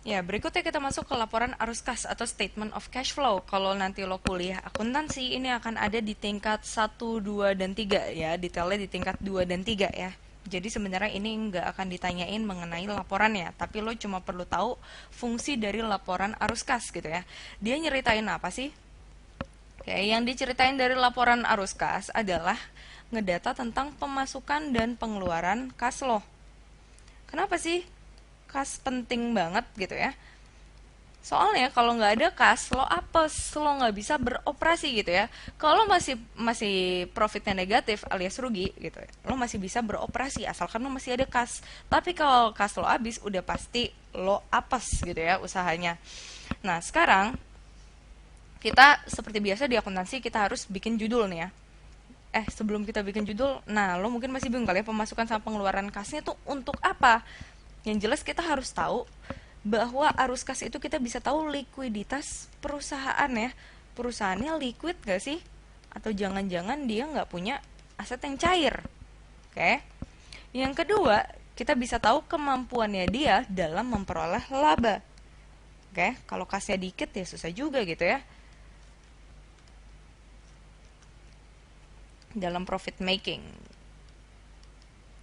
Ya, berikutnya kita masuk ke laporan arus kas atau statement of cash flow. Kalau nanti lo kuliah akuntansi, ini akan ada di tingkat 1, 2, dan 3 ya. Detailnya di tingkat 2 dan 3 ya. Jadi sebenarnya ini nggak akan ditanyain mengenai laporannya, tapi lo cuma perlu tahu fungsi dari laporan arus kas gitu ya. Dia nyeritain apa sih? Oke, yang diceritain dari laporan arus kas adalah ngedata tentang pemasukan dan pengeluaran kas lo. Kenapa sih kas penting banget gitu ya? Soalnya kalau nggak ada kas, lo apes, lo nggak bisa beroperasi gitu ya. Kalau masih masih profitnya negatif alias rugi gitu ya, lo masih bisa beroperasi asalkan lo masih ada kas. Tapi kalau kas lo habis, udah pasti lo apes gitu ya usahanya. Nah sekarang kita seperti biasa di akuntansi kita harus bikin judul nih ya. Sebelum kita bikin judul, nah lo mungkin masih bingung kali ya pemasukan sama pengeluaran kasnya tuh untuk apa? Yang jelas kita harus tahu bahwa arus kas itu kita bisa tahu likuiditas perusahaan ya. Perusahaannya liquid gak sih? Atau jangan-jangan dia nggak punya aset yang cair. Oke. Yang kedua, kita bisa tahu kemampuannya dia dalam memperoleh laba. Oke, kalau kasnya dikit ya susah juga gitu ya. Dalam profit making.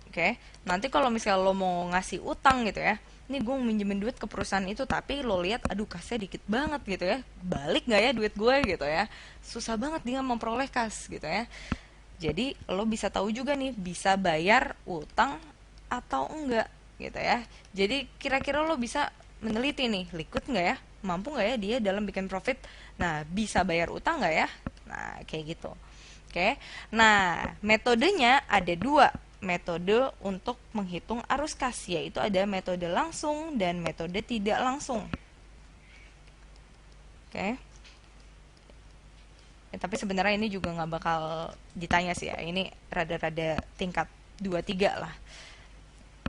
Oke, nanti kalau misalnya lo mau ngasih utang gitu ya, ini gue minjemin duit ke perusahaan itu, tapi lo lihat, aduh kasnya dikit banget gitu ya, balik nggak ya duit gue gitu ya, susah banget dia memperoleh kas gitu ya. Jadi lo bisa tahu juga nih, bisa bayar utang atau enggak gitu ya. Jadi kira-kira lo bisa meneliti nih, liquid nggak ya, mampu nggak ya dia dalam bikin profit, nah bisa bayar utang nggak ya, nah kayak gitu. Oke, nah metodenya ada dua metode untuk menghitung arus kas, yaitu ada metode langsung dan metode tidak langsung. Oke, ya, tapi sebenarnya ini juga nggak bakal ditanya sih ya, ini rada-rada tingkat 2 3 lah,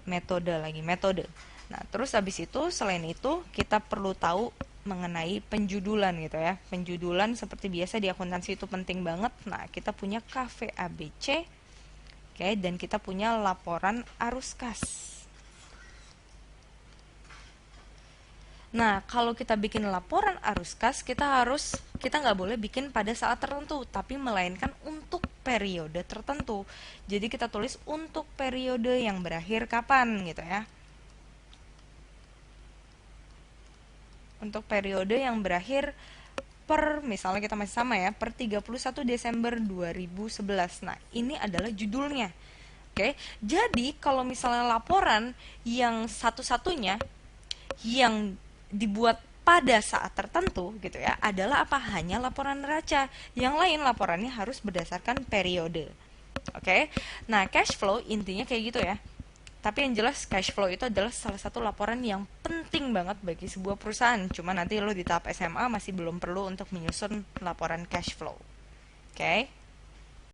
metode lagi metode. Nah terus habis itu selain itu kita perlu tahu mengenai penjudulan gitu ya. Penjudulan seperti biasa di akuntansi itu penting banget. Nah kita punya KVABC. Oke, dan kita punya laporan arus kas. Nah, kalau kita bikin laporan arus kas, kita nggak boleh bikin pada saat tertentu, tapi melainkan untuk periode tertentu. Jadi kita tulis untuk periode yang berakhir kapan gitu ya. Untuk periode yang berakhir per, misalnya kita masih sama ya, per 31 Desember 2011. Nah, ini adalah judulnya. Oke, jadi kalau misalnya laporan yang satu-satunya yang dibuat pada saat tertentu gitu ya adalah apa? Hanya laporan neraca. Yang lain laporannya harus berdasarkan periode. Oke. Nah, cash flow intinya kayak gitu ya. Tapi yang jelas cash flow itu adalah salah satu laporan yang penting banget bagi sebuah perusahaan. Cuma nanti lo di tahap SMA masih belum perlu untuk menyusun laporan cash flow. Oke.